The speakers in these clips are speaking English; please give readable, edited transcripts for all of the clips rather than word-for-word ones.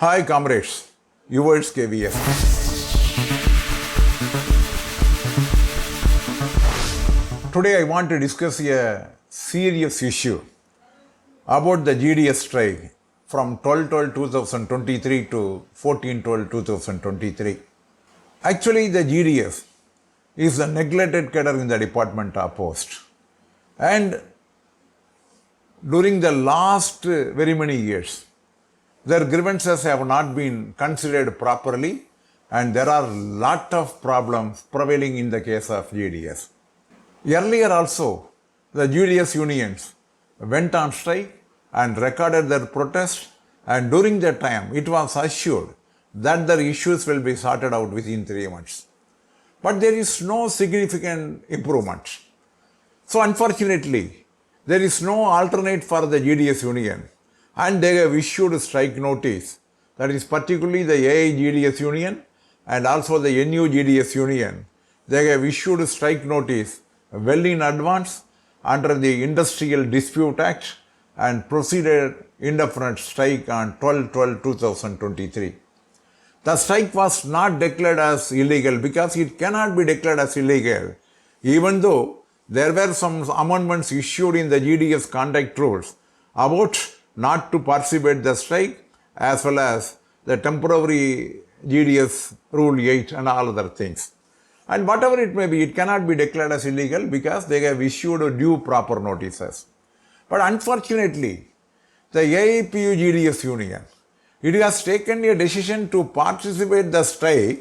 Hi comrades, yours Kayveeyes. Today I want to discuss a serious issue about the GDS strike from 12/12/2023 to 14/12/2023. Actually, the GDS is a neglected cadre in the Department of Post. And during the last very many years, their grievances have not been considered properly, and there are a lot of problems prevailing in the case of GDS. Earlier also, the GDS unions went on strike and recorded their protest, and during that time, it was assured that their issues will be sorted out within 3 months. But there is no significant improvement. So unfortunately, there is no alternate for the GDS union, and they have issued a strike notice, that is particularly the AIGDS union and also the NUGDS union. They have issued a strike notice well in advance under the Industrial Dispute Act and proceeded indefinite strike on 12/12/2023. The strike was not declared as illegal because it cannot be declared as illegal, even though there were some amendments issued in the GDS conduct rules about not to participate the strike, as well as the temporary GDS Rule 8 and all other things. And whatever it may be, it cannot be declared as illegal because they have issued due proper notices. But unfortunately, the AIPEU GDS union, it has taken a decision to participate the strike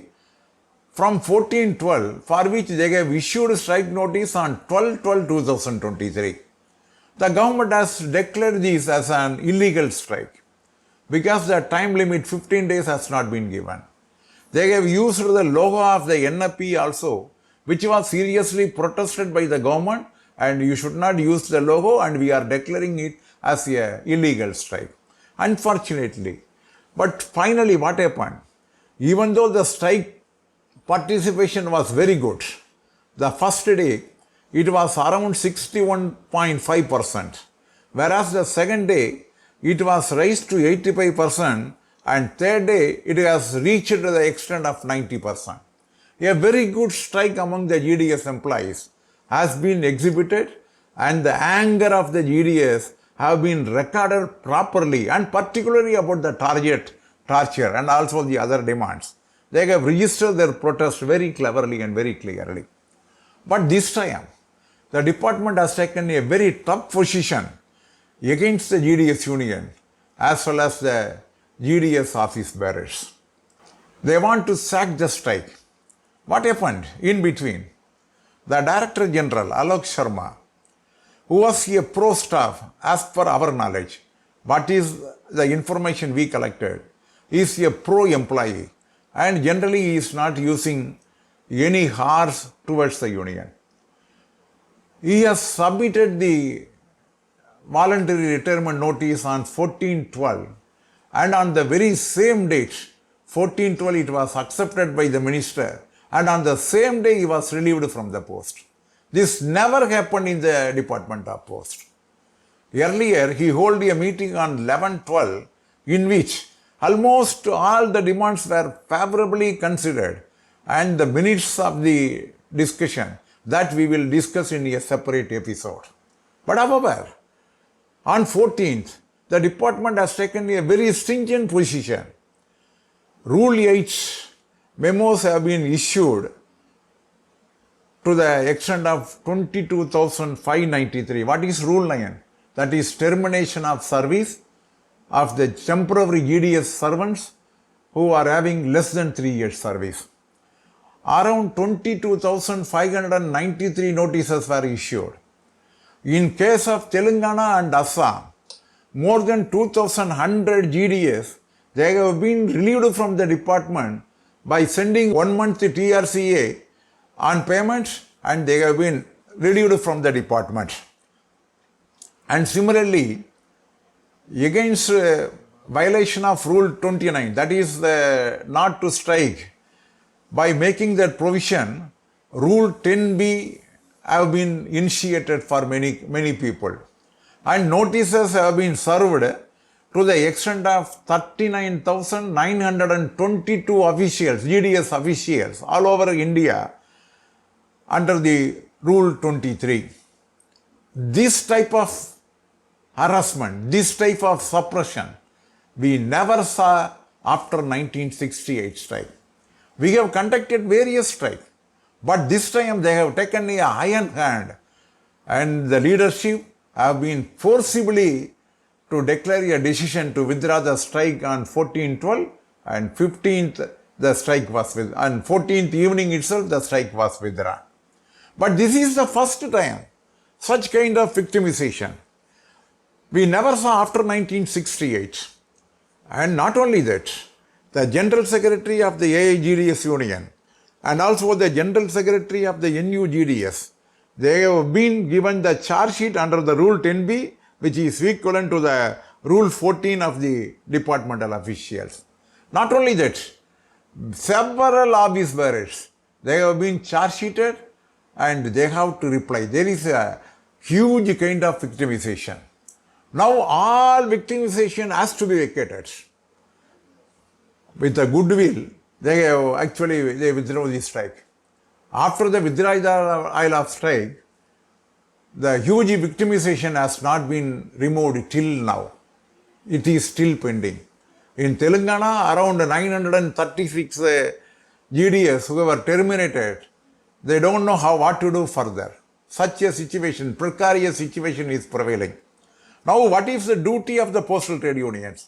from 14/12, for which they have issued strike notice on 12/12/2023. The government has declared this as an illegal strike because the time limit 15 days has not been given. They have used the logo of the NFPE also, which was seriously protested by the government, and you should not use the logo, and we are declaring it as a illegal strike. Unfortunately, but finally what happened? Even though the strike participation was very good, the first day it was around 61.5%, whereas the second day it was raised to 85%, and third day it has reached to the extent of 90%. A very good strike among the GDS employees has been exhibited, and the anger of the GDS have been recorded properly, and particularly about the TRCA and also the other demands. They have registered their protest very cleverly and very clearly. But this time, the department has taken a very tough position against the GDS union as well as the GDS office bearers. They want to sack the strike. What happened in between? The Director General, Alok Sharma, who was a pro staff as per our knowledge, what is the information we collected, is a pro employee, and generally he is not using any harsh towards the union. He has submitted the voluntary retirement notice on 14/12, and on the very same date, 14/12, it was accepted by the minister, and on the same day he was relieved from the post. This never happened in the Department of Post. Earlier, he held a meeting on 11/12 in which almost all the demands were favorably considered, and the minutes of the discussion that we will discuss in a separate episode. But however, on 14th, the department has taken a very stringent position. Rule 8 memos have been issued to the extent of 22,593. What is Rule 9? That is termination of service of the temporary GDS servants who are having less than 3 years service. Around 22,593 notices were issued. In case of Telengana and Assam, more than 2,100 GDS, they have been relieved from the department by sending 1 month TRCA on payments, and they have been relieved from the department. And similarly, against violation of Rule 29, that is the not to strike, by making that provision, Rule 10B have been initiated for many people, and notices have been served to the extent of 39,922 officials, GDS officials all over India under the Rule 23. This type of harassment, this type of suppression, we never saw after 1968 strike. We have conducted various strikes, but this time they have taken a iron hand and the leadership have been forcibly to declare a decision to withdraw the strike on 14/12 and 15th the strike was with, on 14th evening itself the strike was withdrawn. But this is the first time such kind of victimization we never saw after 1968. And not only that, the General Secretary of the AIGDS Union and also the General Secretary of the NUGDS, they have been given the charge sheet under the Rule 10B, which is equivalent to the Rule 14 of the departmental officials. Not only that, several office bearers, they have been charge sheeted and they have to reply. There is a huge kind of victimization. Now all victimization has to be vacated. With the goodwill, they withdraw the strike. After the withdrawal of strike, the huge victimization has not been removed till now. It is still pending. In Telengana, around 936 GDS who were terminated, they don't know what to do further. Such a situation, precarious situation is prevailing. Now, what is the duty of the postal trade unions?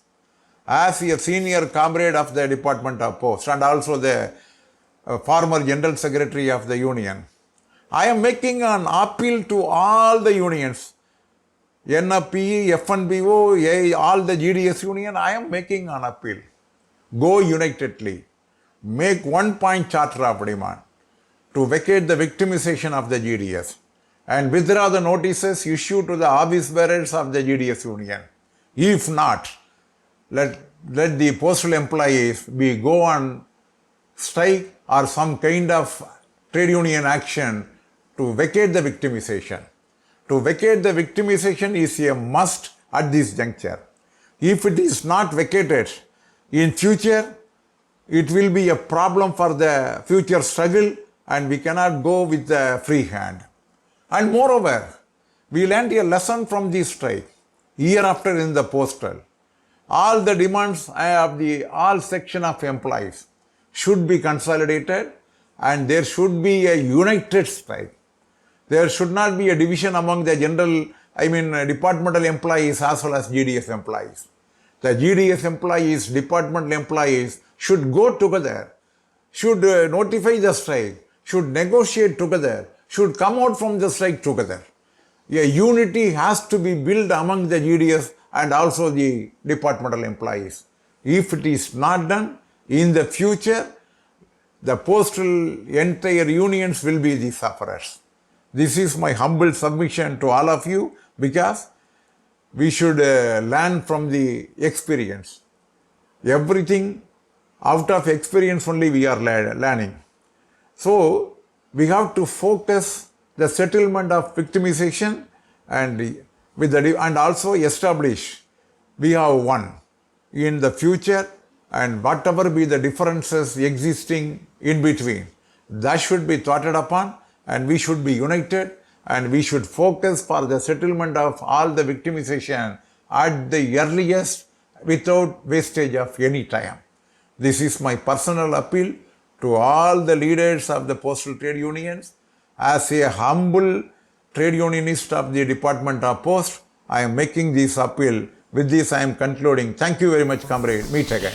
As a senior comrade of the Department of Post and also the former General Secretary of the Union, I am making an appeal to all the unions, NFPE, FNBO, all the GDS union, I am making an appeal. Go unitedly, make one-point charter of demand to vacate the victimization of the GDS and withdraw the notices issued to the office bearers of the GDS union. If not, let the postal employees go on strike or some kind of trade union action to vacate the victimization. To vacate the victimization is a must at this juncture. If it is not vacated, in future, it will be a problem for the future struggle and we cannot go with the free hand. And moreover, we learned a lesson from this strike. Year after in the postal, all the demands of the all section of employees should be consolidated and there should be a united strike. There should not be a division among the departmental employees as well as GDS employees. The GDS employees, departmental employees should go together, should notify the strike, should negotiate together, should come out from the strike together. A unity has to be built among the GDS and also the departmental employees. If it is not done, in the future, the postal entire unions will be the sufferers. This is my humble submission to all of you because we should learn from the experience. Everything out of experience only we are learning. So, we have to focus the settlement of victimization and also establish we have won in the future and whatever be the differences existing in between, that should be thought upon and we should be united and we should focus for the settlement of all the victimization at the earliest without wastage of any time. This is my personal appeal to all the leaders of the postal trade unions. As a humble trade unionist of the Department of Post, I am making this appeal. With this, I am concluding. Thank you very much, comrade. Meet again.